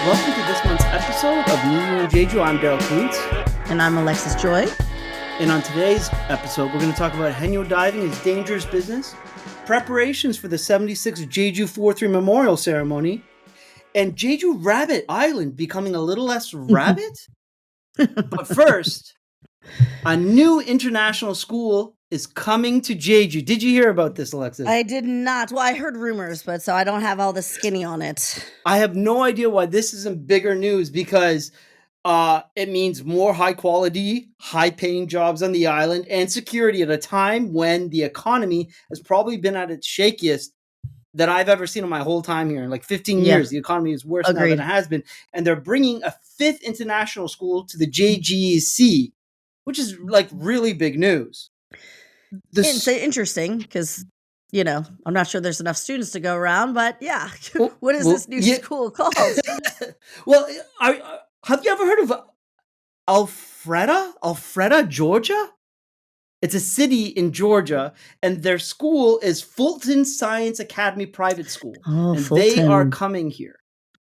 Welcome to this month's episode of Walking Jeju. I'm Darryl Coote. And I'm Alexis Joy. And on today's episode, we're going to talk about Haenyeo diving is dangerous business, preparations for the 76th Jeju 4-3 Memorial Ceremony, and Jeju Rabbit Island becoming a little less rabbit. But first, a new international school is coming to Jeju. Did you hear about this, Alexis? I did not. Well, I heard rumors, but so I don't have all the skinny on it. I have no idea why this isn't bigger news because it means more high quality, high paying jobs on the island and security at a time when the economy has probably been at its shakiest that I've ever seen in my whole time here. In like 15 years, the economy is worse now than it has been. And they're bringing a 5th international school to the JGEC, which is like really big news. It's interesting because, you know, I'm not sure there's enough students to go around, but yeah. What is this new school called? Well, have you ever heard of Alpharetta, Georgia? It's a city in Georgia, and their school is Fulton Science Academy Private School. Oh, and Fulton. They are coming here.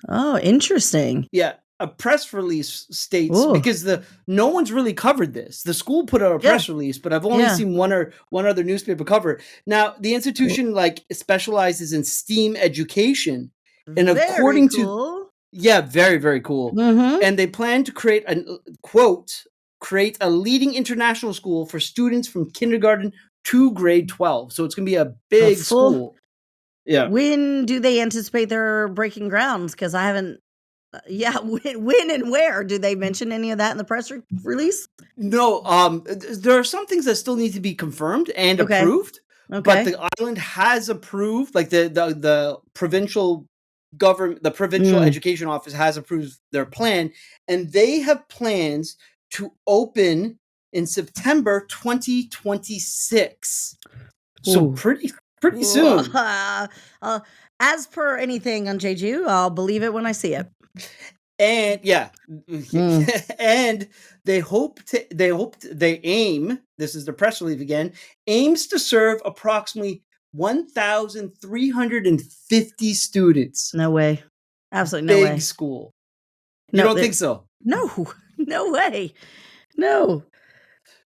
Oh, interesting. Yeah. A press release states because no one's really covered this. The school put out a press release, but I've only seen one other newspaper cover it. Now, the institution specializes in STEAM education, and according to very, very cool. Mm-hmm. And they plan to create a leading international school for students from kindergarten to grade 12. So it's going to be a big school. Yeah. When do they anticipate they're breaking grounds? Because I haven't. When and where? Do they mention any of that in the press release? No, there are some things that still need to be confirmed and approved. Okay. But the island has approved, like the provincial government, the provincial education office has approved their plan, and they have plans to open in September 2026. So pretty soon. As per anything on Jeju, I'll believe it when I see it. And and they aim, this is the press release again, aims to serve approximately 1,350 students. No way. Absolutely no way. Big school. You don't think so? No way. No.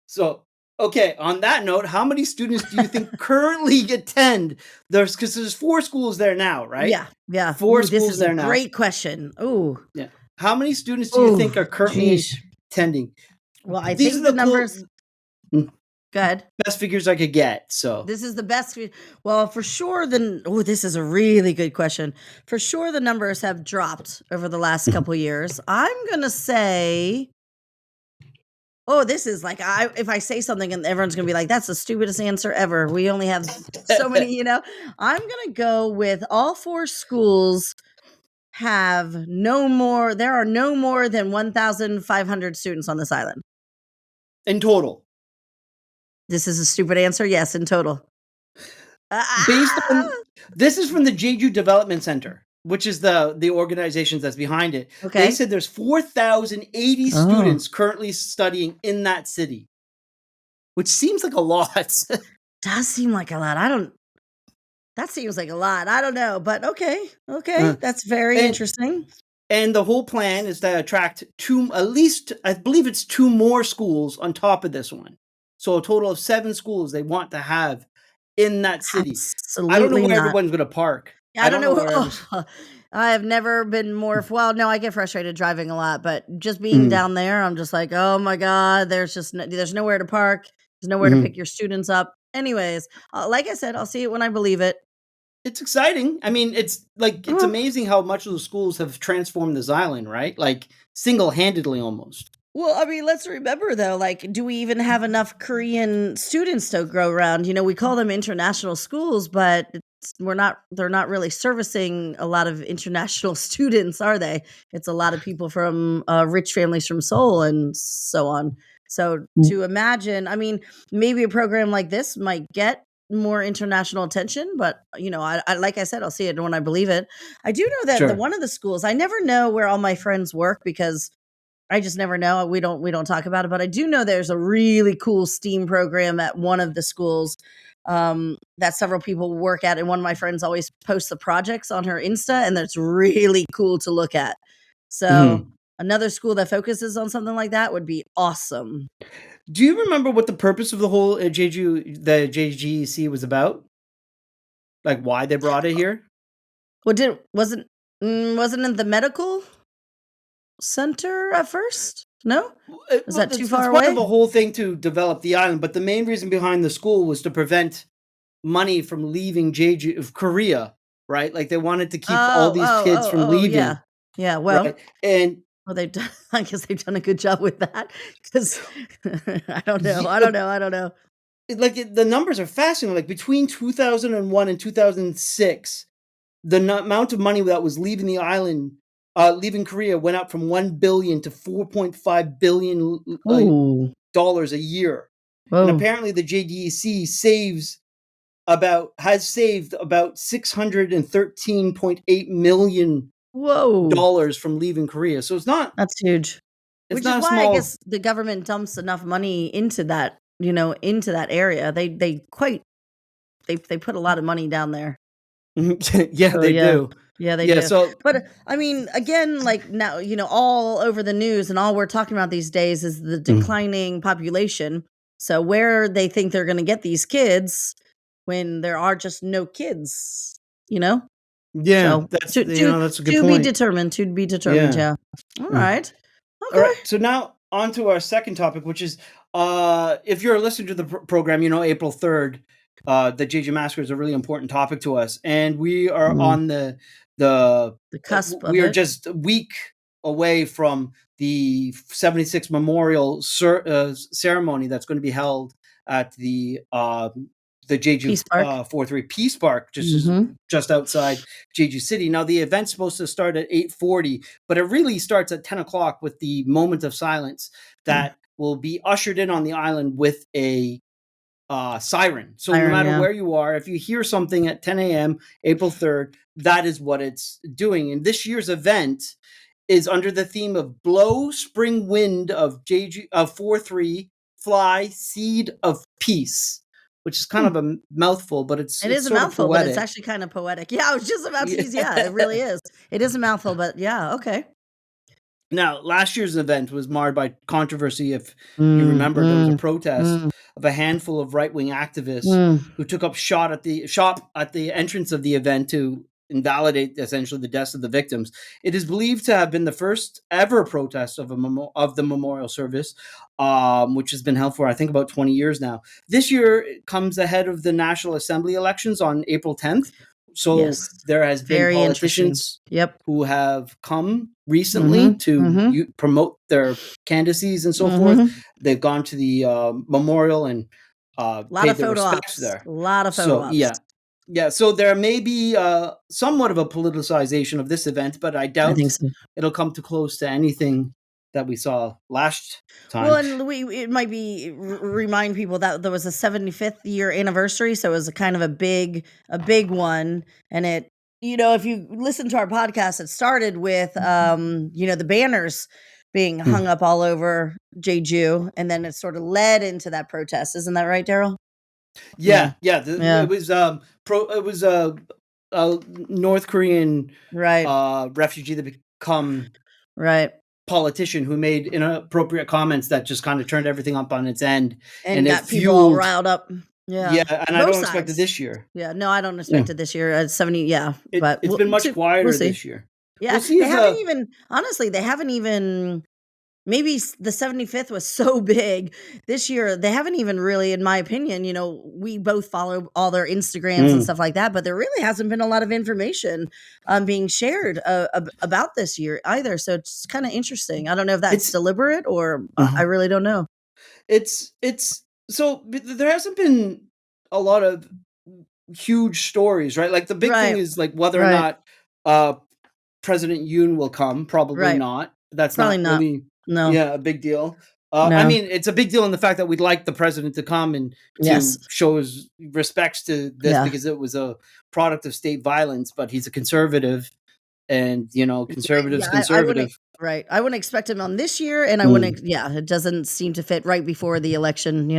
So, okay, on that note, how many students do you think currently attend? Because there's 4 schools there now, right? Yeah. 4 schools there now. Great question. Ooh. Yeah. How many students do you think are currently attending? Well, I think the numbers. Go ahead. Best figures I could get. So this is the best. Well, for sure. This is a really good question. For sure, the numbers have dropped over the last couple years. I'm gonna say. Oh, this is like if I say something and everyone's gonna be like, "That's the stupidest answer ever." We only have so many, I'm gonna go with all 4 schools have no more. There are no more than 1,500 students on this island in total. This is a stupid answer. Yes, in total. This is from the Jeju Development Center, which is the organizations that's behind it. Okay. They said there's 4,080 students currently studying in that city, which seems like a lot. Does seem like a lot. That seems like a lot. I don't know, but okay. That's very interesting. And the whole plan is to attract at least, I believe it's 2 more schools on top of this one. So a total of 7 schools they want to have in that city. Absolutely I don't know where not. everyone's going to park. I don't know. I have never been more. Well, no, I get frustrated driving a lot, but just being down there, I'm just like, oh my God, there's nowhere to park. There's nowhere to pick your students up. Anyways, like I said, I'll see it when I believe it. It's exciting. I mean, it's amazing how much of the schools have transformed this island, right? Like single-handedly almost. Well, I mean, let's remember though, do we even have enough Korean students to grow around? We call them international schools, but they're not really servicing a lot of international students, are they? It's a lot of people from rich families from Seoul and so on. So to imagine, I mean, maybe a program like this might get more international attention, but I like I said, I'll see it when I believe it. I do know that one of the schools, I never know where all my friends work because I just never know. We don't talk about it, but I do know there's a really cool STEAM program at one of the schools that several people work at. And one of my friends always posts the projects on her Insta, and that's really cool to look at. So Mhm. another school that focuses on something like that would be awesome. Do you remember what the purpose of the whole, Jeju the JGEC was about? Like, why they brought it here? Well, did wasn't it the medical center at first? No? Is Well, that too it's far part of away? a whole thing to develop the island, but the main reason behind the school was to prevent money from leaving Jeju of Korea, right? Like, they wanted to keep all these kids from Yeah. leaving, Yeah, right? And well, they've done I guess they've done a good job with that 'cause I don't know, ye I don't know, I don't know. the numbers are fascinating, like, between 2001 and 2006, the amount of money that was leaving the island, leaving Korea went up from 1 billion to 4.5 billion Ooh, dollars a year. And whoa, apparently the JDEC has saved about $613.8 million whoa, from leaving Korea. So that's huge. it's Which is not a why I small. guess the government dumps enough money into that, into that area. They put a lot of money down there. Yeah, So, they yeah. do. Yeah, they Yeah, do. so But, I mean, again, like, now, all over the news and all we're talking about these days is the Mhm. declining population. So, where they think they're gonna get these kids when there are just no kids, you know? Yeah, So, that's to to that's a good to be point. determined, to be determined, Yeah. yeah. Mm. Alright. All right. Okay. So now on to our second topic, which is, if you're listening to the program, April 3rd, the JJ Massacre is a really important topic to us, and we are Mm, on the the cusp we of are it. just a week away from the 76 memorial ceremony that's going to be held at the Jeju Peace Park. 43 Peace Park, Mhm. just outside Jeju City. Now the event's supposed to start at 8:40, but it really starts at 10 o'clock with the moment of silence Mm. that will be ushered in on the island with a siren. So no Siren, matter yeah. where you are, if you hear something at 10 a.m., April 3rd, that is what it's doing. And this year's event is under the theme of Blow Spring Wind of JG of 4-3 Fly Seed of Peace, which is kind Hmm. of a mouthful, but it's It is a sort of mouthful, but it's poetic. actually kinda poetic. Yeah, I was just about to use yeah, it Yeah. really is. It is a mouthful, but yeah, okay. Now, last year's event was marred by controversy. If you Mm, remember, there was a mm, protest mm, of a handful of right-wing activists mm. who took up shop at the entrance of the event to invalidate essentially the deaths of the victims. It is believed to have been the first ever protest of of the memorial service, which has been held for I think about 20 years now. This year it comes ahead of the National Assembly elections on April 10th. So Yes. there has been Very interesting. politicians Yep. who have come recently Mhm, to mhm, promote their candidacies and so forth. mhm. They've gone to the memorial and Lot paid of their photo respects ops, there. lot of photo So ops. yeah, yeah. So there may be somewhat of a politicization of this event, but I I doubt think so. it'll come to close to anything that we saw last Well, time. and we it might be remind people that there was a 75th year anniversary, so it was a kind of a big one, and it if you listen to our podcast, it started with the banners being hung Hmm. up all over Jeju, and then it sort of led into that protest. Isn't that right, Daryl? Yeah. Yeah, yeah. Yeah. It was it was a North Korean Right. refugee that become Right. politician who made inappropriate comments that just kind of turned everything up on its end, and And it got people all fueled. riled up. Yeah, Yeah. and I Both don't expect it sides. this year. Yeah. No, I don't Yeah, expect it this year. 70, yeah, but it's been much we'll quieter see. this year. Yeah, We'll see they as haven't a. even honestly, they haven't even maybe the 75th was so big this year, they haven't even really, in my opinion, we both follow all their Instagrams and Mm, stuff like that, but there really hasn't been a lot of information being shared about this year either. So it's kind of interesting. I don't know if that's it's deliberate or I mhm. really don't know. It's so there hasn't been a lot of huge stories, right? Like the big thing Right. is like whether or Right. not uh President Yoon will come. Probably Right. not. That's Probably not not. really, No. yeah, a big deal. I No. mean, it's a big deal in the fact that we'd like the president to come and Yes. to show his respects to this Yeah. because it was a product of state violence. But he's a conservative, and conservatives, Yeah, I wouldn't conservative. right. I wouldn't expect him on this year, and I wouldn't Mm. yeah, it doesn't seem to fit right before the election.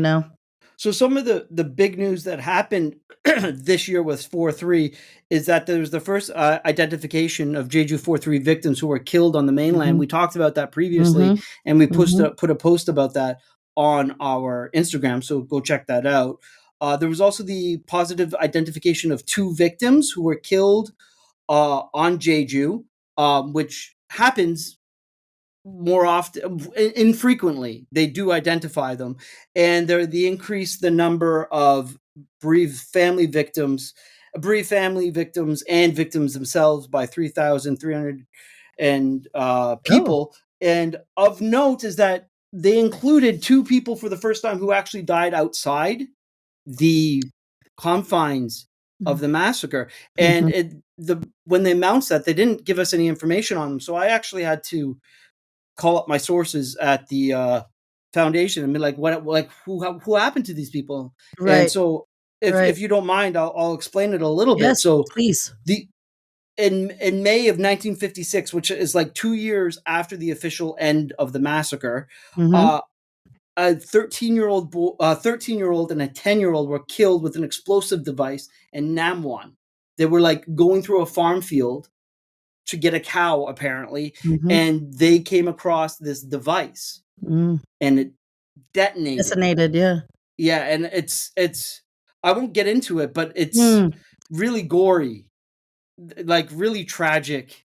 So some of the big news that happened this year with 4-3 is that there was the first identification of Jeju 4-3 victims who were killed on the mainland. Mhm. We talked about that previously, Mhm. and we Mhm. put a post about that on our Instagram, so go check that out. There was also the positive identification of 2 victims who were killed on Jeju, which happens more often, infrequently. They do identify them, and they increase the number of bereaved family victims and victims themselves by 3,300 and Oh. people. And of note is that they included 2 people for the first time who actually died outside the confines of the massacre. And Mhm. when they announced that, they didn't give us any information on them, so I actually had to call up my sources at the foundation and be like, "What? Like, who happened to these people?" And Right. so, Right. if you don't mind, I'll explain it a little bit. Yes, So, please. the in May of 1956, which is like 2 years after the official end of the massacre, Mhm. uh, a 13-year-old and a 10-year-old were killed with an explosive device in Namwan. They were like going through a farm field to get a cow, apparently, Mhm. and they came across this device Mm. and it detonated. Fascinated, yeah. Yeah, and it's I won't get into it, but it's Mm. really gory, like really tragic,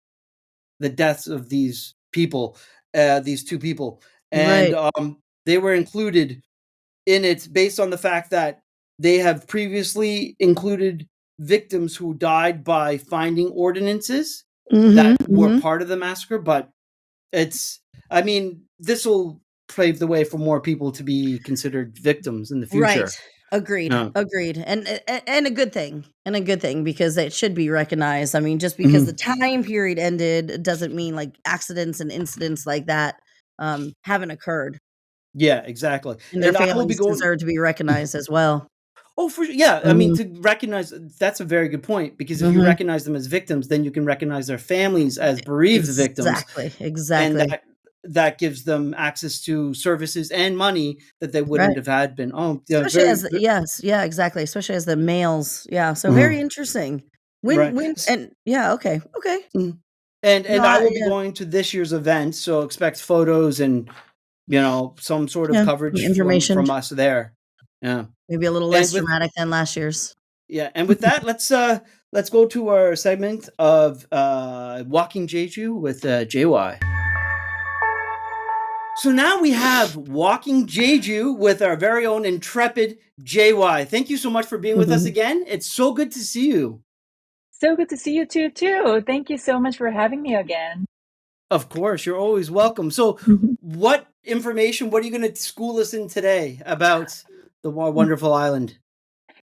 the deaths of these 2 people. And Right. they were included in it based on the fact that they have previously included victims who died by finding ordinances Mhm. that were Mhm. part of the massacre, but it's I mean, this will pave the way for more people to be considered victims in the Right. future. Agreed, Yeah. agreed, and a good thing because it should be recognized. I mean, just because the Mhm. time period ended doesn't mean, like, accidents and incidents like that, haven't occurred, Yeah, exactly. and their And I will be families going deserve to be recognized as well. Oh, for yeah, I mean, Mhm. to recognize that's a very good point, because if you Mhm. recognize them as victims, then you can recognize their families as bereaved victims, Exactly, and exactly. that gives them access to services and money that they Right. wouldn't have had been. Oh, yeah, Especially very as the yes, yeah, exactly, especially as the males, yeah, so very mhm, interesting. right. When and yeah, okay, okay. Mm. No, And I will be yeah, going to this year's event, so expect photos and, some sort of yeah, some coverage information, from us there. Yeah. maybe a little And less with dramatic than last year's. Yeah, and with that, let's go to our segment of Walking Jeju with JY. So now we have Walking Jeju with our very own intrepid JY. Thank you so much for being with us again. It's so good to see you. So good to see you too. Thank you so much for having me again. Of course, you're always welcome. So, Mhm. what are you going to school us in today about the wonderful island?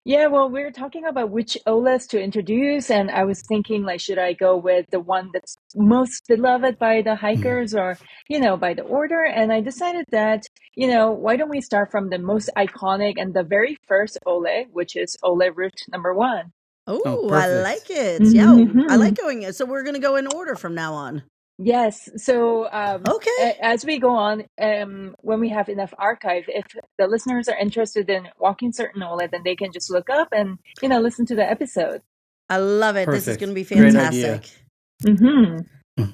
Yeah, well, we're talking about which OLEDs to introduce, and I was thinking, like, should I go with the one that's most beloved by the Mm. hikers or, by the order? And I decided that, why don't we start from the most iconic and the very first Ole, which is Ole Route number one. Oh, Oh, I like perfect. it. Yeah, I like Mhm. going so we're gonna go in order from now on. Yes. So Okay. as we go on, when we have enough archive, if the listeners are interested in walking certain OLED, then they can just look up and listen to the episode. I love it. This is gonna Perfect. be Great idea. fantastic. Hmm. Mm.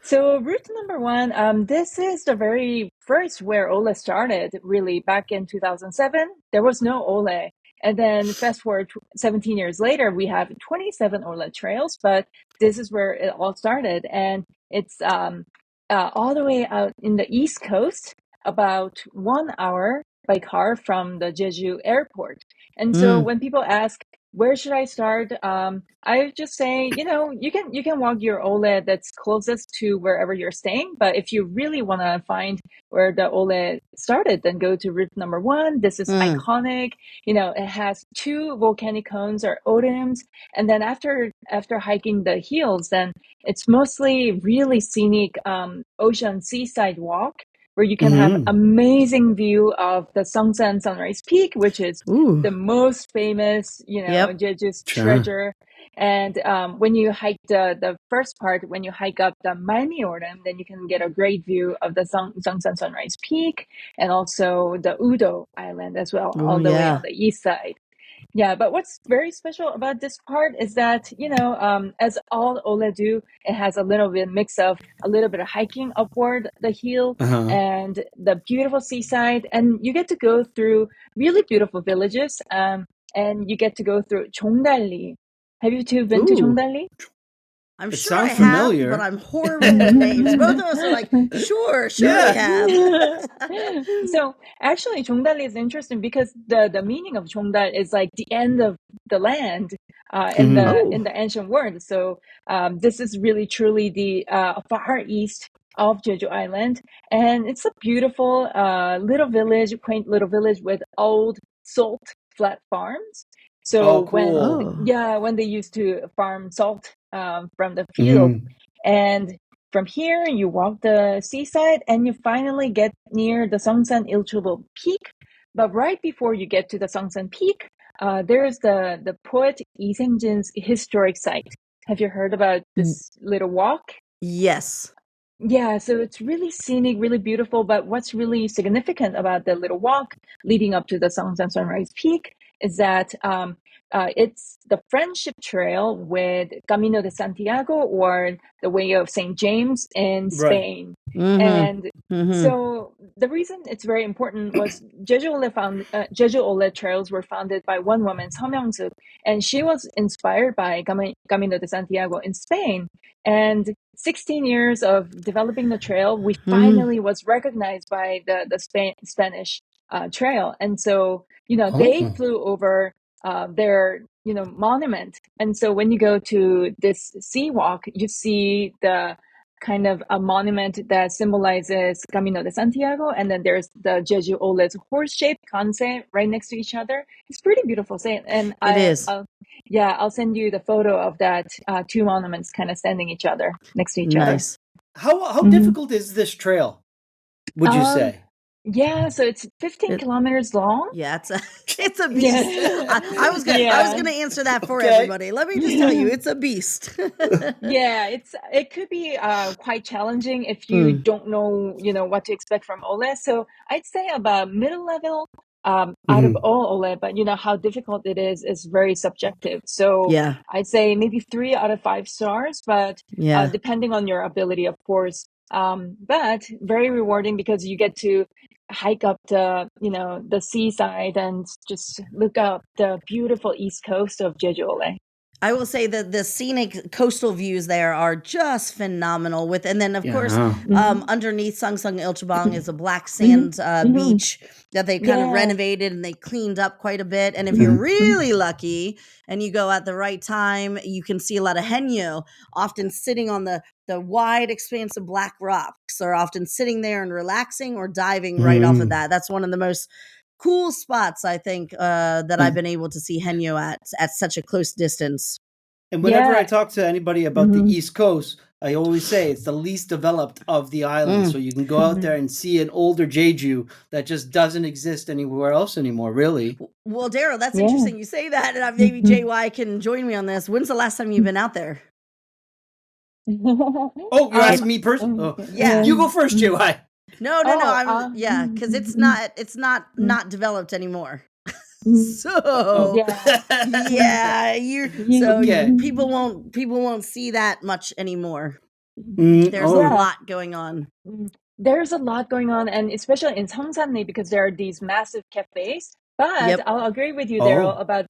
So route number one, this is the very first where Olle started, really back in 2007. There was no Olle. And then fast forward 17 years later, we have 27 Olle trails, but this is where it all started. And it's all the way out in the East Coast, about 1 hour by car from the Jeju airport. And so Mm, when people ask, where should I start? I just say, you can walk your OLED that's closest to wherever you're staying. But if you really want to find where the OLED started, then go to route number one. This is mm, iconic. It has two volcanic cones or odoms. And then after hiking the hills, then it's mostly really scenic ocean seaside walk. where you can have Mhm. amazing view of the Seongsan Sunrise Peak, which is Ooh. the most famous, Yep. Jeju's Sure. treasure. And when you hike the first part, when you hike up the Malmiorem, then you can get a great view of the Seongsan Sunrise Peak and also the Udo Island as well, Oh, all the way on yeah. the east side. Yeah, but what's very special about this part is that, as all Olle do, it has a little bit mix of a little bit of hiking upward the hill Uh-huh. and the beautiful seaside. And you get to go through really beautiful villages. And you get to go through Jongdalli. Have you two been to Ooh. Jongdalli? I'm It sure I sounds have, but familiar. I'm horrible with names. Both of us are like, sure we Yeah. have. So actually, Jongdal is interesting because the meaning of Jongdal is like the end of the land in Mhm. Oh. the ancient world. So this is really truly the far east of Jeju Island, and it's a beautiful little village, quaint little village with old salt flat farms. Oh, So cool. when they used to farm salt from the field, Mhm. and from here, you walk the seaside and you finally get near the Seongsan Ilchubo Peak. But right before you get to the Seongsan Peak, there's the poet Lee Sang-jin's historic site. Have you heard about this little walk? Yes. Yeah, so it's really scenic, really beautiful. But what's really significant about the little walk leading up to the Seongsan Sunrise Peak is that it's the friendship trail with Camino de Santiago, or the Way of St. James in Right. Spain. Mm-hmm. And Mm-hmm. so the reason it's very important was Jeju Olle trails were founded by one woman, Seongsan, and she was inspired by Camino de Santiago in Spain. And 16 years of developing the trail, we finally was recognized by the Spanish trail. And so, they Oh. flew over their, monument. And so when you go to this sea walk, you see the kind of a monument that symbolizes Camino de Santiago. And then there's the Jeju Ole's horse-shaped kanse right next to each other. It's pretty beautiful. And It is. I'll send you the photo of that two monuments kind of standing each other next to each other. Nice. How Mhm. difficult is this trail, would you say? Yeah, so it's 15 It- kilometers long. Yeah, it's a Yeah. beast. I was Yeah. gonna answer that for Okay. everybody. Let me just tell you, it's a beast. Yeah, it could be quite challenging if you don't know, what to expect from Ole. So I'd say about middle level out of Mhm. all Ole, but how difficult it is very subjective. So Yeah. I'd say maybe 3 out of 5 stars, but Yeah. depending on your ability, of course. But very rewarding because you get to hike up the seaside and just look up the beautiful east coast of Jeju Ole. I will say that the scenic coastal views there are just phenomenal. And then of course, Yeah. underneath Seongsan Ilchebang is a black Mhm. sand Mhm. beach that they kind of Yeah. renovated and they cleaned up quite a bit. And if Mhm. you're really lucky and you go at the right time, you can see a lot of Haenyeo often sitting on the wide expanse of black rocks, or often sitting there and relaxing or diving right off of Mhm. that. That's one of the most cool spots, I think, that I've been able to see Haenyeo at such a close distance. And whenever I Yeah. talk to anybody about the Mhm. East Coast, I always say it's the least developed of the islands. So you can go out there and see an older Jeju that just doesn't exist anywhere else anymore, really. Well, Darryl, that's Yeah. interesting you say that, and maybe JY can join me on this. When's the last time you've been out there? Oh, you're asking me personally? Oh, Yeah. you go first, Mhm. JY. No, Oh, because it's not developed anymore. Mhm. Oh. So Yeah. yeah, Okay. people won't see that much anymore. There's a Oh. Yeah. lot going on. There's a lot going on, and especially in Seongsan because there are these massive cafes. But Yep. I'll agree with you, Daryl, Oh. about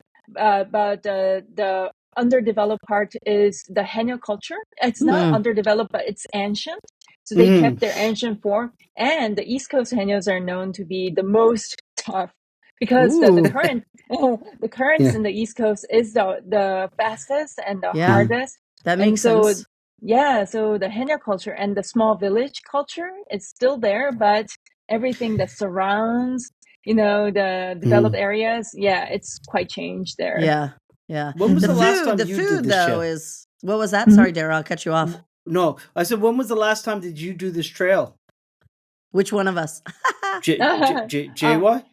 the underdeveloped part is the Haenyeo culture. It's not Mm. underdeveloped, but it's ancient. So they Mhm. kept their ancient form, and the East Coast Haenyeos are known to be the most tough because the Ooh. current the currents Yeah. in the East Coast is the fastest and the Yeah. hardest, That and makes so sense. yeah, so the Haenyeo culture and the small village culture is still there, but everything that surrounds, the developed Mm. areas, yeah, it's quite changed there. Yeah. Yeah. When was The the last food time the you did food this though trail? is what was that? Mhm. Sorry, Darryl, I'll cut you off. No, I said, when was the last time did you do this trail? Which one of us? JY?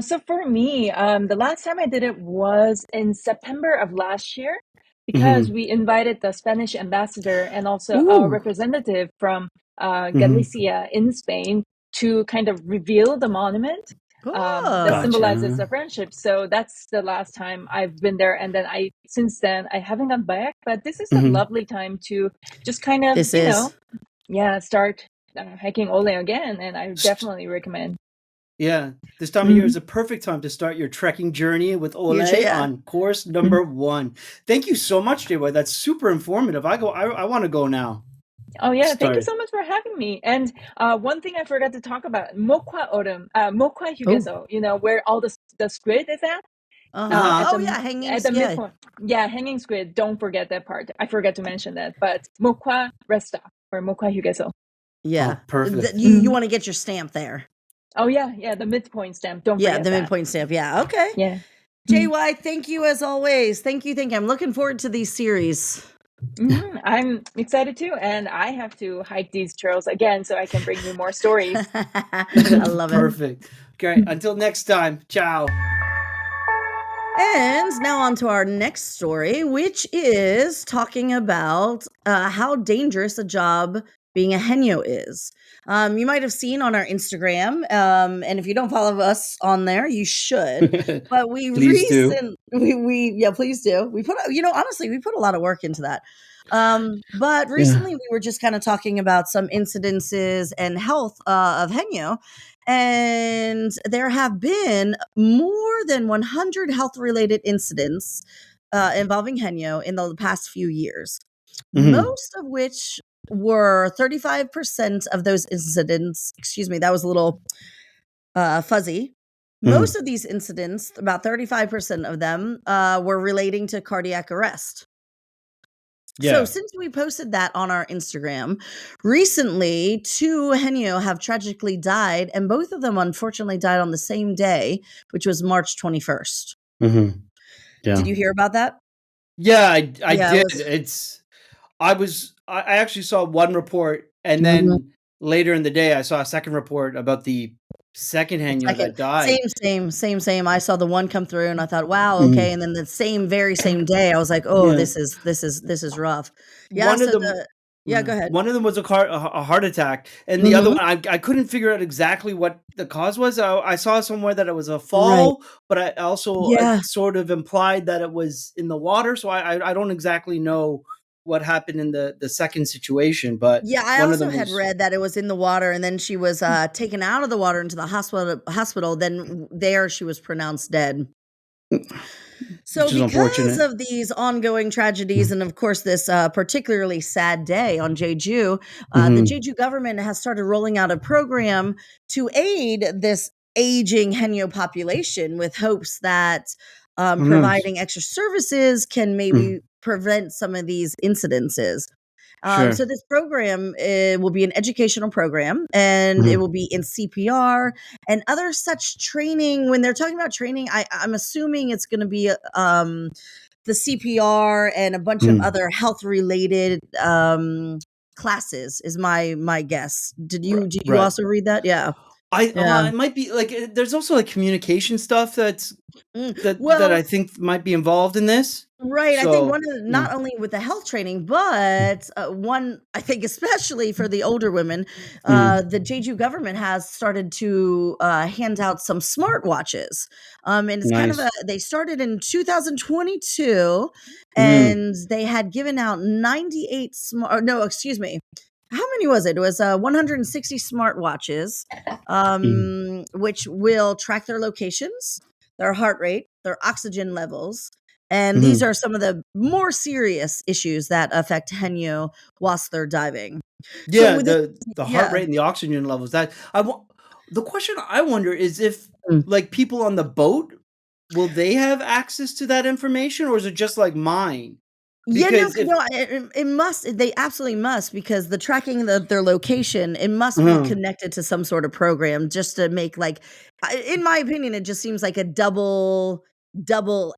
So for me, the last time I did it was in September of last year because Mm-hmm. we invited the Spanish ambassador and also a Ooh, representative from Mm-hmm. Galicia in Spain to kind of reveal the monument that cool. symbolizes Gotcha. the friendship. So that's the last time I've been there. And then since then, I haven't gone back, but this is a Mm-hmm. lovely time to just kind of, This is. start hiking Olle again. And I definitely recommend. Yeah, this time of year Mhm. is a perfect time to start your trekking journey with Olle Yeah. on course number 1. Thank you so much, JY. That's super informative. I want to go now. Oh yeah, thank you Start. so much for having me. And one thing I forgot to talk about, Mokwa Autumn, Mokwa Oh. Hugeso, where all the squid is Uh-huh. at Uh-huh. Oh the yeah, hanging. at the Yeah. midpoint. Yeah, hanging squid. Don't forget that part. I forgot to mention that. But Mokwa rest stop or Mokwa Hugeso. Yeah. Oh, perfect. You want to get your stamp there. Oh yeah, the midpoint stamp. Don't Yeah, forget the that. midpoint stamp. Yeah. Okay. Yeah. JY, thank you as always. Thank you. I'm looking forward to these series. I'm excited too, and I have to hike these trails again so I can bring you more stories. I love it. Perfect. Okay, until next time. Ciao. And now on to our next story, which is talking about how dangerous a job being a Haenyeo is. You might have seen on our Instagram, and if you don't follow us on there, you should. But we Please do. please do. We put, honestly, we put a lot of work into that. But Yeah. recently, we were just kind of talking about some incidences and health of Haenyeo. And there have been more than 100 health related incidents involving Haenyeo in the past few years, Mhm. most of which were 35% of those incidents. Excuse me, that was a little fuzzy. Most Mhm. of these incidents, about 35% of them, were relating to cardiac arrest. So, Yeah. since we posted that on our Instagram, recently 2 Haenyeo have tragically died, and both of them unfortunately died on the same day, which was March 21st. Mhm. Did Yeah. you hear about that? Yeah, I Yeah, it did. was. I actually saw one report, and Mhm. then later in the day, I saw a second report about the second The Haenyeo second, that died. same. I saw the one come through, and I thought, "Wow, okay." Mhm. And then the very same day, I was like, "Oh, Yeah. this is rough." Yeah. One of So them yeah, go ahead. one of them was a heart attack, and the other Hmm. one, I couldn't figure out exactly what the cause was. I saw somewhere that it was a Right. fall, but I also, Yeah. sort of implied that it was in the water, so I don't exactly know what happened in the second situation, but Yeah, I one of also them had was read that it was in the water, and then she was taken out of the water into the hospital. Then there she was pronounced dead. So, which is because unfortunate. of these ongoing tragedies, and of course this particularly sad day on Jeju, the Mhm. Jeju government has started rolling out a program to aid this aging Haenyeo population, with hopes that Oh, nice. providing extra services can Mm, maybe prevent some of these incidences. So sure. this program will be an educational program, and it Mhm. will be in CPR and other such training. When they're talking about training, I'm assuming it's going to be the CPR and a bunch of Mm. other health related classes. Is my guess. Did you Right. also read that? Yeah, Well, yeah. it might be like, there's also, like, communication stuff that I Well, think might be involved in this. right, I think one So, of the, yeah. not only with the health training, but one, I think especially for the older women, Mhm. the Jeju government has started to hand out some smartwatches, and it's kind of Nice. they started in 2022, Mm. and they had given out 98 smart. No, excuse me. How many was it? It was 160 smartwatches, Mm. which will track their locations, their heart rate, their oxygen levels, and these Mhm. are some of the more serious issues that affect Haenyeo whilst they're diving. So Yeah, with this, the heart yeah. rate and the oxygen levels, that I wa the question I wonder is if, Mm. like, people on the boat, will they have access to that information, or is it just like mine? Yeah, no, Because if it must. They absolutely must, because the tracking of their location, it must be uh connected to some sort of program, just to make like, in my opinion, it just seems like a double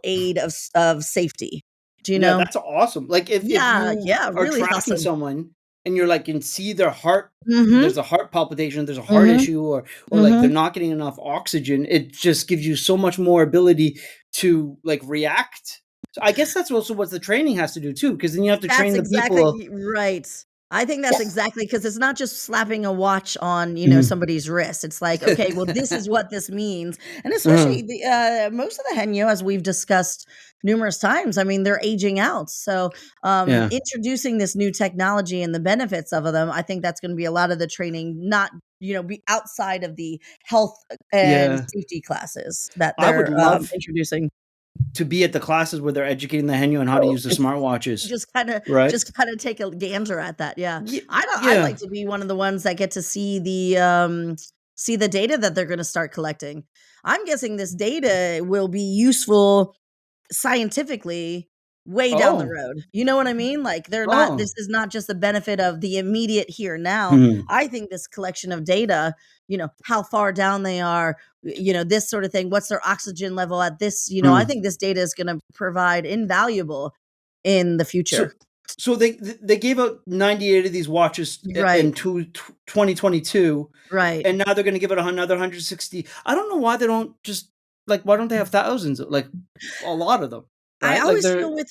aid of safety. Do you Yeah, know? that's awesome. Like, if Yeah, you yeah, are really tracking awesome. someone and you're like, can see their heart. Mm-hmm. There's a heart palpitation, there's a heart Mm-hmm. issue, or like they're not getting enough oxygen. It just gives you so much more ability to like react. So I guess that's also what the training has to do too, because then you have to train That's the people. exactly right. I think that's exactly because it's not just slapping a watch on, Mhm. somebody's wrist. It's like, okay, well, this is what this means, and Uh-huh. especially the most of the Haenyeo, as we've discussed numerous times. I mean, they're aging out, so Yeah. introducing this new technology and the benefits of them, I think that's going to be a lot of the training, not be outside of the health and Yeah. safety classes that I would they're love introducing. to be at the classes where they're educating the Haenyeo on how to use the smartwatches. Right? Just kind of take a gander at that. Yeah. I'd Yeah. like to be one of the ones that get to see the data that they're going to start collecting. I'm guessing this data will be useful scientifically way down the Oh. road. You know what I mean? Like this Oh. is not just the benefit of the immediate here now. Mhm. I think this collection of data, how far down they are, this sort of thing, what's their oxygen level at this, I think this data is going to provide invaluable in the So future. so they gave out 98 of these watches in Right. 2022, Right. and now they're going to give it another 160. I don't know why they don't just like, why don't they have thousands, like a lot of them, I right? Like always they're feel like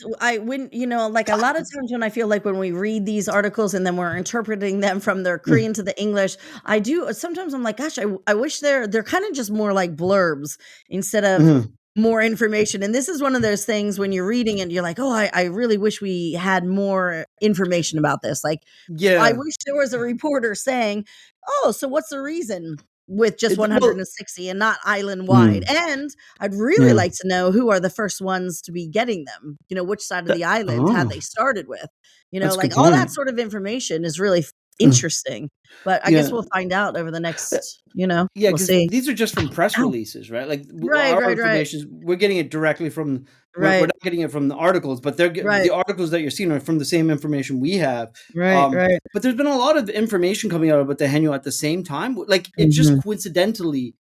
a lot of times when I feel like when we read these articles and then we're interpreting them from their Korean to the English, sometimes I'm like, gosh, I wish they're kind of just more like blurbs instead of Mhm. more information. And this is one of those things when you're reading it, you're like, oh, I really wish we had more information about this. Like, I Yeah. wish there was a reporter saying, oh, so what's the reason with just Well, 160 and not island wide? mm, And I'd really yeah. like to know who are the first ones to be getting them. Which side of That, the island had oh, they started with? that's a good Like all that point. sort of information is really Mm, interesting. But I guess yeah. we'll find out over the Uh, next, Yeah, we'll because see. these are just from press Ow. releases, right? Like Right, our right, right, information, we're getting it directly from. We're right, not getting it from the articles, but the right, articles that you're seeing are from the same information we have. right, right. But there's been a lot of information coming out about the Haenyeo at the same time. Like it just Mhm. coincidentally,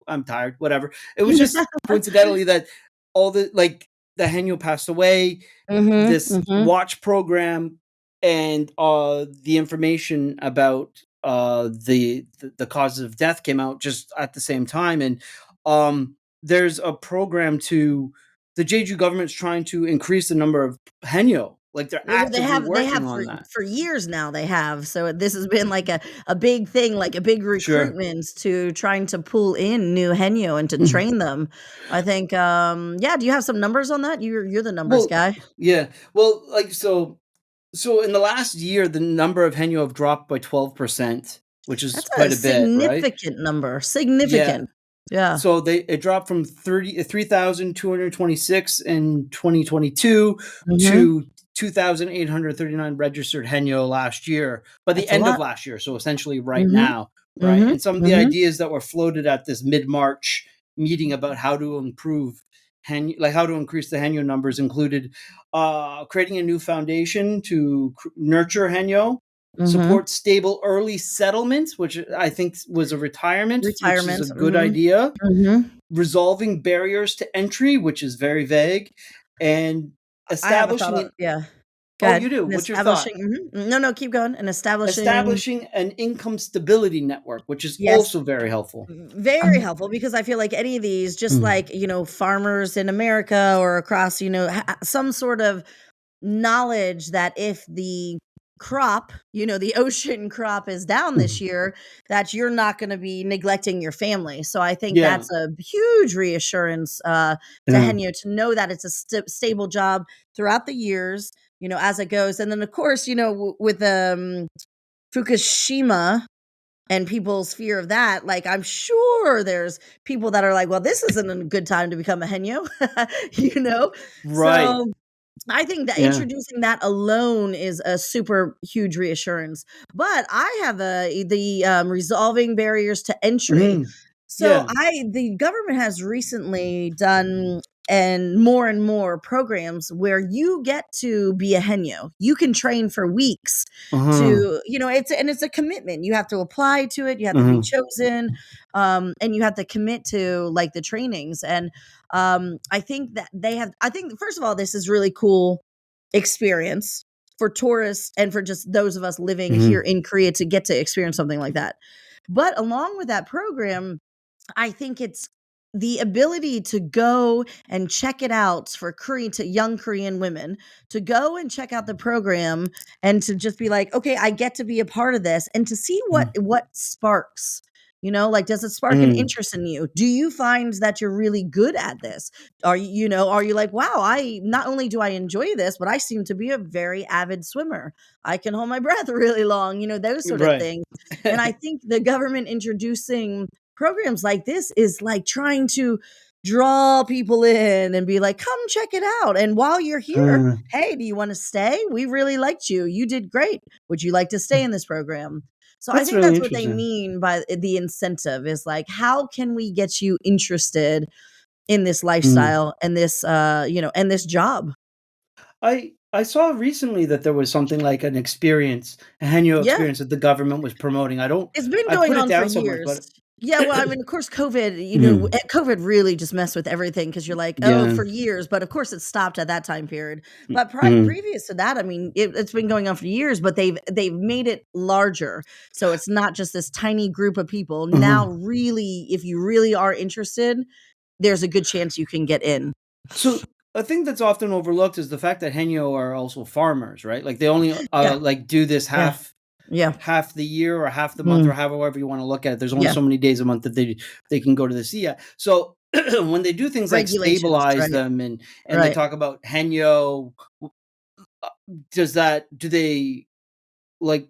I'm tired. Whatever. It was just coincidentally that all the Haenyeo passed away. Mhm, This mhm. watch program and the information about the causes of death came out just at the same time, and there's a program to the Jeju government's trying to increase the number of Haenyeo. Like they're Well, they actively have working on for that. years now, they have. So this has been like a big thing, like a big Sure. recruitment to trying to pull in new Haenyeo and to Mhm. train them. I think yeah, do you have some numbers on that? You're the numbers Well, guy. yeah. Well, like so in the last year, the number of Haenyeo have dropped by 12%, which is That's a quite a bit, right? significant number. Yeah. Significant. Yeah. So it dropped from 3,226 in 2022 Mhm. to 2,839 registered Haenyeo last year, by the That's a end of lot. last year. So essentially right Mhm. now, right? Mhm. And some of the Mhm. ideas that were floated at this mid-March meeting about how to improve like how to increase the Haenyeo numbers included creating a new foundation to nurture Haenyeo, Mhm. support stable early settlements, which I think was a retirement, which is a Retirement. good Mhm. idea, Mhm. resolving barriers to entry, which is very vague, and I have a thought establishing on an. yeah. Go Oh, ahead. you do? And What's your thought? establishing No, no, keep going. And establishing Establishing an income stability network, which is yes. also very helpful. Very helpful because I feel like any of these, just Mm, like, farmers in America or across, some sort of knowledge that if the crop, the ocean crop is down this mm. year, that you're not going to be neglecting your family. So I think Yeah, that's a huge reassurance to yeah, Haenyeo to know that it's a stable job throughout the years, as it goes. And then, of course, with Fukushima and people's fear of that, like, I'm sure there's people that are like, "Well, this isn't a good time to become a Haenyeo," you know? right. So, I think that Yeah. introducing that alone is a super huge reassurance. But I have resolving barriers to entry. Mhm. So Yeah. the government has recently done and more programs where you get to be a Haenyeo. You can train for weeks Uh-huh. to, it's a commitment. You have to apply to it, you have to be Uh-huh. chosen, and you have to commit to like the trainings. And I think first of all, this is really cool experience for tourists and for just those of us living Mhm. here in Korea to get to experience something like that. But along with that program, I think it's the ability to go and check it out for young Korean women to go and check out the program and to just be like, okay, I get to be a part of this, and to see what sparks. Like, does it spark an Mhm. interest in you? Do you find that you're really good at this? Are you like, wow, I not only do I enjoy this, but I seem to be a very avid swimmer. I can hold my breath really long, those sort of Right. things. And I think the government introducing programs like this is like trying to draw people in and be like, come check it out. And while you're here, Uh, hey, do you want to stay? We really liked you. You did great. Would you like to stay in this program? So I that's think really that's what they interesting. mean by the incentive is like, how can we get you interested in this Mm. lifestyle and this, and this job? I saw recently that there was something like a Haenyeo Yeah. experience that the government was promoting. It's been I going put it on for down somewhere, years. but Yeah, well, I mean, of course, COVID, Mhm. COVID really just messed with everything because you're like, oh, Yeah. for years. But of course, it stopped at that time period. But Mhm. previous to that, I mean, it's been going on for years. But they've made it larger, so it's not just this tiny group of people. Now, Mhm. really, if you really are interested, there's a good chance you can get in. So a thing that's often overlooked is the fact that Haenyeo are also farmers, right? Like they only Yeah, like do this yeah, yeah, half the year or half the month mm, or however you want to look at it. There's only yeah. so many days a month that they can go to the sea at. So when they do things like Regulations, stabilize right? them and they Right. talk about Haenyeo, do they like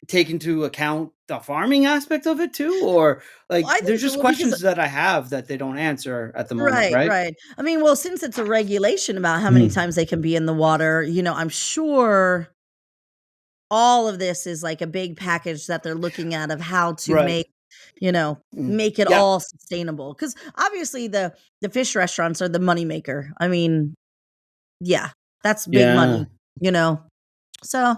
take into account the farming aspect of it too? Or Well, like I there's think just well because questions that I have that they don't answer at the moment, right, right? right. I mean, well, since it's a regulation about how many Mm. times they can be in the water, I'm sure all of this is like a big package that they're looking at of how to Right. make, you know, Mm. make it Yeah. all sustainable. Because obviously the fish restaurants are the moneymaker. I mean, yeah, that's big Yeah. money. So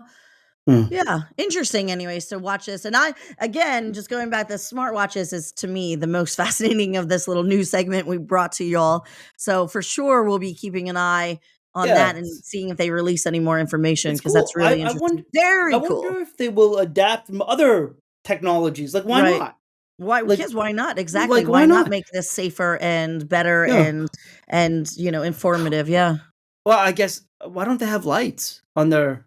Mm. yeah, interesting anyways to watch this. And I again, just going back, the smartwatches is to me the most fascinating of this little news segment we brought to y'all. So for sure we'll be keeping an eye on that Yeah. and seeing if they release any more information It's because that's cool. really interesting. I Very cool. wonder if they will adapt other technologies. Like, why Right. not? Why Like because why not? Exactly. like, Why why not not? make this safer and better Yeah. and informative? Yeah. Well, I guess why don't they have lights on their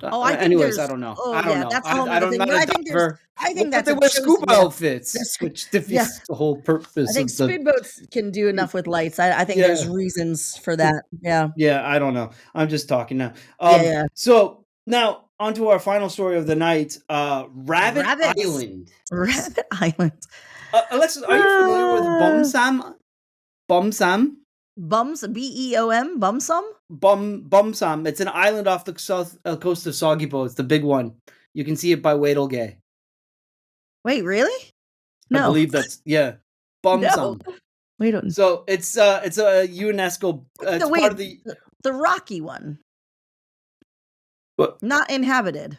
Oh, I think anyways, I there's don't know. oh I don't yeah, know. that's a whole I nother don't I'm thing. not But a I think diver. What if that's they a wear chosen scuba yeah. outfits, That's which yeah. defeats the whole I purpose think of the speedboats can do enough with lights. I think there's Yeah. reasons for that. Yeah. Yeah, I don't know. I'm just talking now. Yeah, yeah. So now onto our final story of the night, Rabbit Rabbits. Island. Rabbit Island. Alexis, are you familiar with Uh, Bumsam? Bumsam? Bums, BEOM, Bumsum? Bumsam. It's an island off the south coast of Soggipo. It's the big one. You can see it by Wedelgay. Wait, really? I No. believe that's yeah. No. Bumsam. Wait on. So it's a UNESCO. What's the It's part wait, of the. the rocky one, What? not inhabited.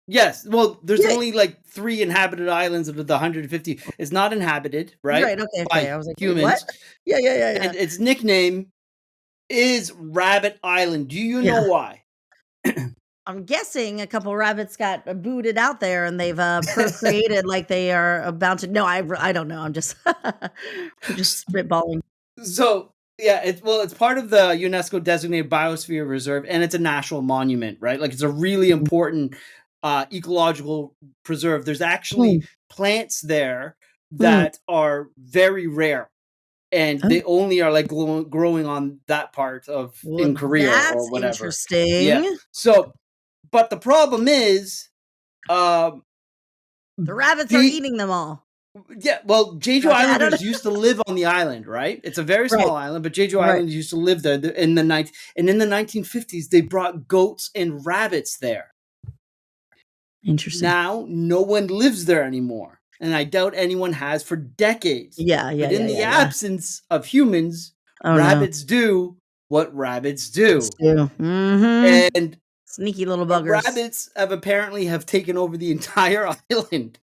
Yes. Well, there's Yeah. only like 3 inhabited islands out of the 150. It's not inhabited, right, Right, okay, okay. by I was like, "Wait, what?" humans, Yeah, yeah, yeah, yeah. and its nickname is Rabbit Island. Do you know Yeah. why? I'm guessing a couple rabbits got booted out there and they've procreated like they are about to. No, I don't know. I'm just I'm just spitballing. So yeah, it's part of the UNESCO designated biosphere reserve, and it's a national monument, right? Like it's a really Mm. important ecological preserve. There's actually Mm. plants there Mm. that are very rare, and Oh, they only are like growing on that part of well, in Korea or that's whatever. Yeah. interesting. So, but the problem is, um, The rabbits are the eating them all. yeah, well, Jeju Okay, I don't know. Islanders used to live on the island, right? It's a very Right, small island, but Jeju right. Islanders used to live there in the night. And in the 1950s, they brought goats and rabbits there. Interesting. Now, no one lives there anymore, and I doubt anyone has for decades. Yeah, yeah, But in yeah, the yeah, yeah. absence of humans, Oh, no. rabbits do what rabbits do, Mhm. and Sneaky little buggers. rabbits have taken over the entire island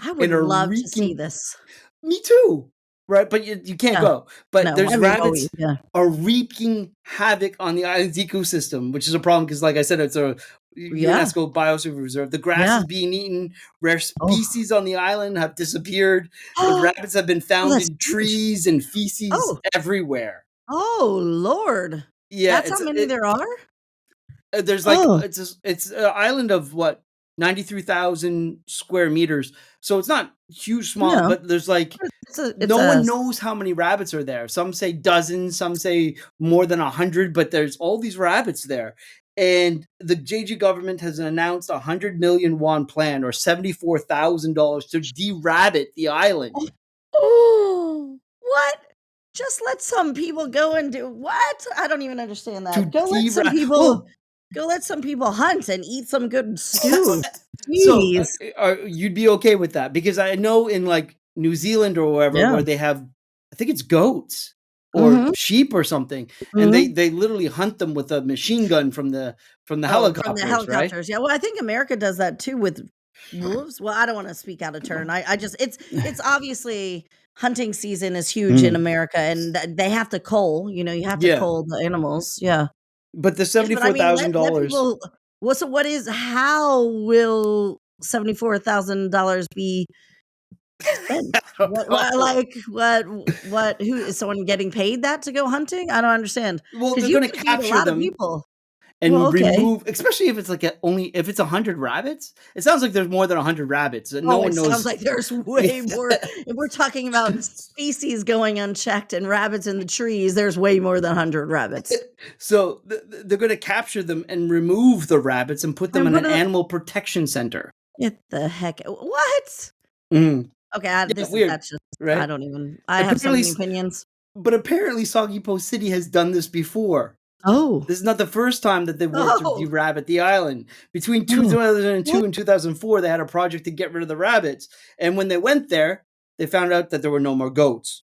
I would and are love to see wreaking. this. Me too. Right, but you can't Yeah. go. But No, there's I mean, oh, rabbits yeah. are wreaking havoc on the island's ecosystem, which is a problem because, like I said, it's a Yeah. UNESCO Biosphere Reserve. The grass Yeah. is being eaten. Rare Oh. species on the island have disappeared. The Oh, rabbits have been found that's in huge. trees and feces Oh. everywhere. Oh, Lord. Yeah, That's how many there are? there's like Oh. it's an island of what 93,000 square meters. So it's not huge, small, No. but there's like It's no a one knows how many rabbits are there. Some say dozens, some say more than 100, but there's all these rabbits there. And the Jeju government has announced 100 million won plan, or $74,000, to de-rabbit the island. Oh, what? Just let some people go and do what? I don't even understand To that. Go let some people hunt and eat some good stew. So Jeez. you'd be okay with that? Because I know in like New Zealand or wherever, Yeah. where they have, I think it's goats or Mhm. sheep or something, and they literally hunt them with a machine gun from the From the helicopters, right? helicopters. Yeah, well, I think America does that too with wolves. Well, I don't wanna speak out of turn. I just it's obviously hunting season is huge in Mm. America, and they have to cull, you have to Yeah, cull the animals. Yeah. but the Yeah, but I mean, let $74,000. people how will $74,000 be spent? I don't know. Who is someone getting paid that to go hunting? I don't understand Well, because they're you going to could feed a capture lot of them people. Well, and okay. remove, especially if it's like only if it's 100 rabbits. It sounds like there's more than 100 rabbits, and no Oh, one it sounds knows. like there's way more. If we're talking about species going unchecked and rabbits in the trees, there's way more than 100 rabbits. So they're going to capture them and remove the rabbits and put them And in put an a animal protection center. Get the heck what? Mhm. Okay, Yeah, weird, that's just I right? don't even I have so Apparently, many opinions. but apparently, Soggy Post City has done this before. Oh. This is not the first time that they've worked to Oh. de-rabbit the island. Between Oh. 2002 What? and 2004, they had a project to get rid of the rabbits. And when they went there, they found out that there were no more goats.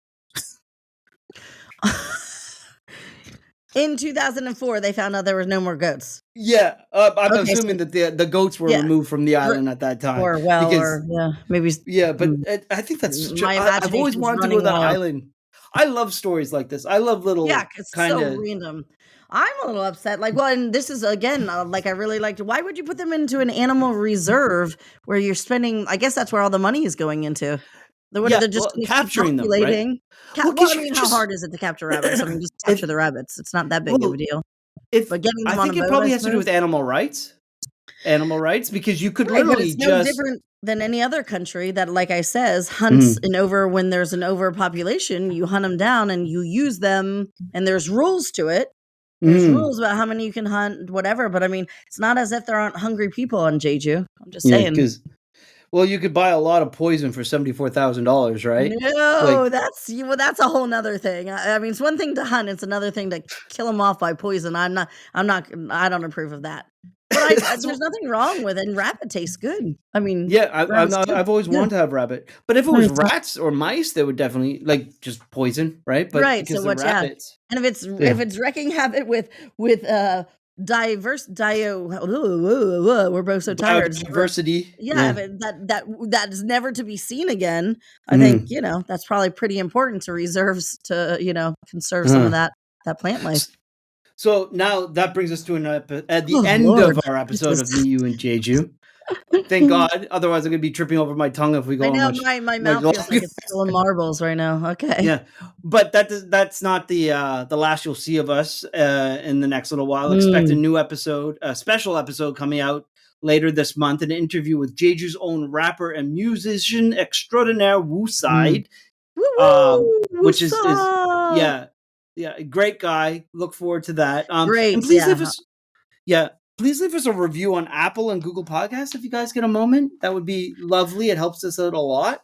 In 2004, they found out there was no more goats. Yeah, I'm Okay, so assuming that the goats were yeah, removed from the r island at that time or because yeah, maybe yeah, but I think that's such my I've always imagination's wanted to go to running that wild. island. I love stories like this. I love Yeah, little 'cause it's kind so of random. I'm a little upset, like, well, and this is again, like, I really liked why would you put them into an animal reserve where you're spending I guess that's where all the money is going into. yeah, They're just well, gonna keep capturing them, right? populating. Well, Well, because I you mean, could how just hard is it to capture rabbits? I mean, just if capture the rabbits. It's not that big of a well, deal. if But getting I them on a think it boat, I probably has to do suppose? with animal rights, because you could Right, but literally it's no just different than any other country that, like I says, hunts Mhm, when there's an overpopulation, you hunt them down and you use them, and there's rules to it. There's mhm. rules about how many you can hunt, whatever, but I mean, it's not as if there aren't hungry people on Jeju. I'm just Yeah, saying. because well, you could buy a lot of poison for $74,000, right? No, Like, that's a whole 'nother thing. I mean, it's one thing to hunt, it's another thing to kill them off by poison. I don't approve of that. But that's there's nothing wrong with it, and rabbit tastes good. I mean, yeah, rabbit's good. I've always Yeah. wanted to have rabbit, but if it was Right, so rats or mice, they would definitely like just poison, right? But right, so because they're what yeah. rabbits, And if yeah, it's wrecking havoc with, diverse dio we're both so tired. It's never biodiversity, yeah, yeah. if it that is never to be seen again, I think, Mhm, that's probably pretty important to conserve some of uh. that plant life. So now that brings us to at the Oh, end Lord. of our episode Jesus. of Me, You, and Jeju. Thank God. Otherwise, I'm gonna be tripping over my tongue if we I go on know my much mouth feels like longer. it's full of marbles right now. Okay. Yeah, but that's not the last you'll see of us in the next little while. Expect a Mm. new episode, a special episode coming out later this month, an interview with Jeju's own rapper and musician extraordinaire Wu Mm. Side, Woo woo! which is Woosah! yeah, yeah, great guy. Look forward to that. And Great, please leave yeah. us yeah, please leave us a review on Apple and Google Podcasts if you guys get a moment. That would be lovely. It helps us out a lot.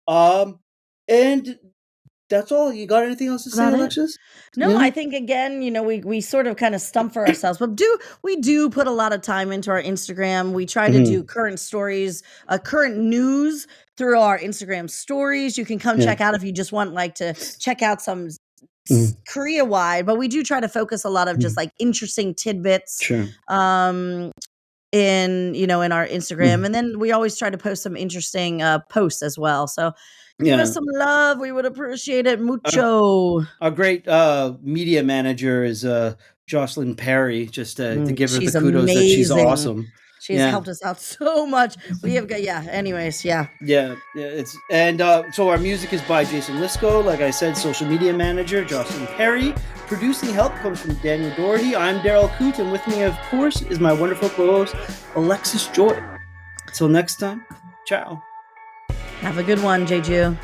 Um, and that's all. You got anything else to say, About it. Alexis? No, Yeah. I think again, we sort of kind of stump for ourselves, but we do put a lot of time into our Instagram. We try to do Mhm. current stories, current news through our Instagram stories. You can come Yeah. check out if you just want like to check out some Mhm. Korea wide, but we do try to focus a lot of just Mhm. like interesting tidbits Sure. um in our Instagram, Mhm. and then we always try to post some interesting posts as well. So give us Yeah. some love. We would appreciate it Our, mucho. our great media manager is Jocelyn Perry just to give her the She's kudos that she's amazing. awesome. She's Yeah. helped us out so much. We have got anyways, Yeah, it's and so our music is by Jason Lisco, like I said, social media manager Jocelyn Perry. Producing help comes from Daniel Doherty. I'm Darryl Coote, and with me, of course, is my wonderful co-host Alexis Joy. Until next time, ciao. Have a good one, Jeju.